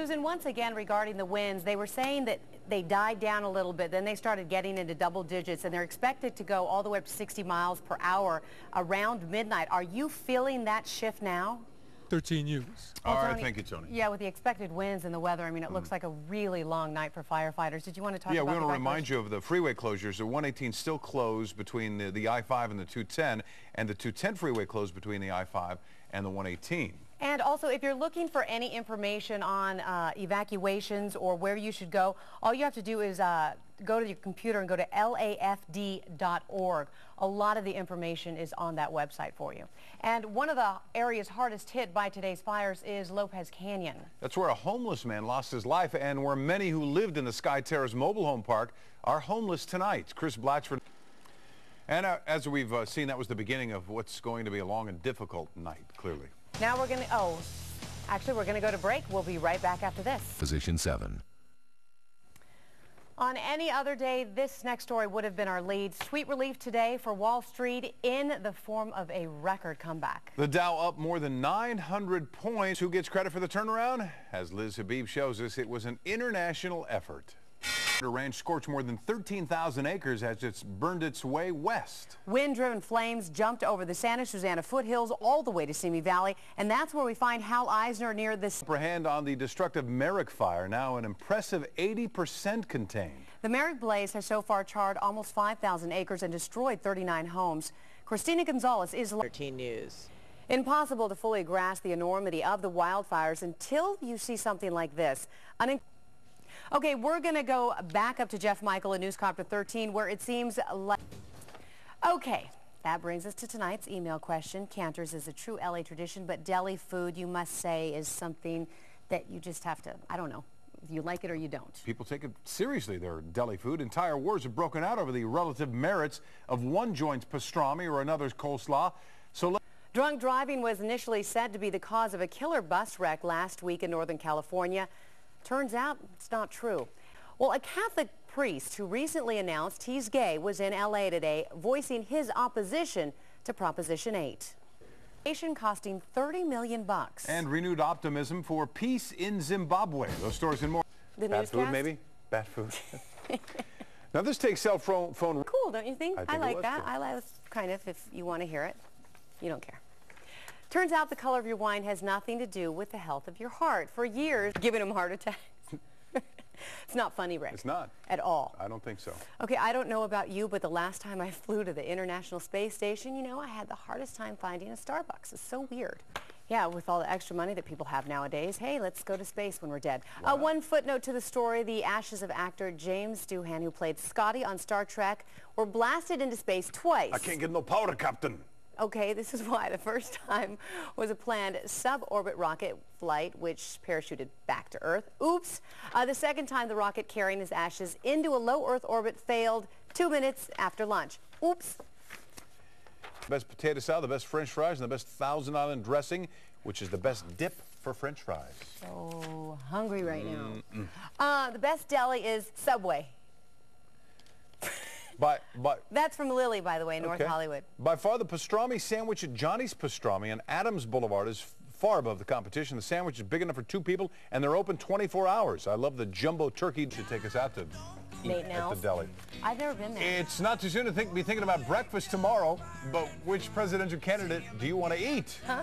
Susan, once again regarding the winds, they were saying that they died down a little bit, then they started getting into double digits, and they're expected to go all the way up to 60 miles per hour around midnight. Are you feeling that shift now? 13 News. All right, thank you, Tony. Yeah, with the expected winds and the weather, I mean, it looks like a really long night for firefighters. Did you want to talk about we want to the remind you of the freeway closures. The 118 still closed between the I-5 and the 210, and the 210 freeway closed between the I-5 and the 118. And also, if you're looking for any information on evacuations or where you should go, all you have to do is go to your computer and go to lafd.org. A lot of the information is on that website for you. And one of the areas hardest hit by today's fires is Lopez Canyon. That's where a homeless man lost his life and where many who lived in the Sky Terrace mobile home park are homeless tonight. Chris Blatchford. And as we've seen, that was the beginning of what's going to be a long and difficult night, clearly. Now we're going to, actually we're going to go to break. We'll be right back after this. Position 7. On any other day, this next story would have been our lead. Sweet relief today for Wall Street in the form of a record comeback. The Dow up more than 900 points. Who gets credit for the turnaround? As Liz Habib shows us, it was an international effort. The ranch scorched more than 13,000 acres as it's burned its way west. Wind-driven flames jumped over the Santa Susana foothills all the way to Simi Valley, and that's where we find Hal Eisner near this. Upper hand on the destructive Merrick fire, now an impressive 80% contained. The Merrick blaze has so far charred almost 5,000 acres and destroyed 39 homes. Christina Gonzalez is 13 News. Impossible to fully grasp the enormity of the wildfires until you see something like this. Okay, we're going to go back up to Jeff Michael in Newscopter 13, where it seems like... Okay, that brings us to tonight's email question. Canter's is a true LA tradition, but deli food, you must say, is something that you just have to, I don't know, you like it or you don't. People take it seriously, their deli food. Entire wars have broken out over the relative merits of one joint's pastrami or another's coleslaw. Drunk driving was initially said to be the cause of a killer bus wreck last week in Northern California. Turns out it's not true. Well, a Catholic priest who recently announced he's gay was in L.A. today voicing his opposition to Proposition 8. Costing $30 million. And renewed optimism for peace in Zimbabwe. Those stories and more. The Bad newscast? food, maybe? Bad food. Now, this takes cell phone... Cool, don't you think? I like that. Cool. I like kind of, if you want to hear it. You don't care. Turns out the color of your wine has nothing to do with the health of your heart. For years, giving them heart attacks. It's not funny, Rick. It's not. At all. I don't think so. Okay, I don't know about you, but the last time I flew to the International Space Station, you know, I had the hardest time finding a Starbucks. It's so weird. Yeah, with all the extra money that people have nowadays, hey, let's go to space when we're dead. Wow. One footnote to the story, the ashes of actor James Doohan, who played Scotty on Star Trek, were blasted into space twice. I can't get no powder, Captain. Okay, this is why. The first time was a planned suborbit rocket flight, which parachuted back to Earth. Oops. The second time, the rocket carrying his ashes into a low Earth orbit failed 2 minutes after lunch. Oops. Best potato salad, the best French fries, and the best Thousand Island dressing, which is the best dip for French fries. So hungry right now. The best deli is Subway. That's from Lily, by the way, North Hollywood. By far, the pastrami sandwich at Johnny's Pastrami on Adams Boulevard is far above the competition. The sandwich is big enough for 2 people, and they're open 24 hours. I love the jumbo turkey. Should take us out to eat at the deli. I've never been there. It's not too soon to be thinking about breakfast tomorrow, but which presidential candidate do you want to eat? Huh?